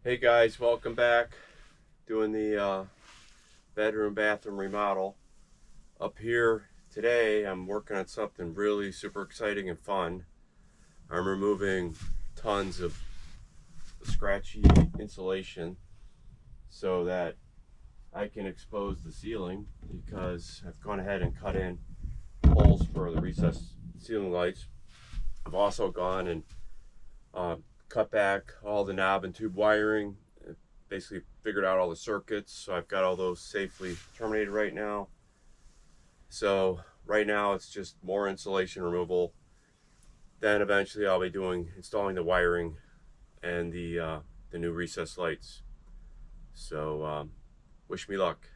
Hey guys, welcome back. Doing the bedroom bathroom remodel. Up here today, I'm working on something really super exciting and fun. I'm removing tons of scratchy insulation so that I can expose the ceiling, because I've gone ahead and cut in holes for the recessed ceiling lights. I've also gone and uh, cut back all the knob and tube wiring, basically figured out all the circuits, so I've got all those safely terminated right now. So right now it's just more insulation removal. Then eventually I'll be installing the wiring and the new recessed lights. So wish me luck.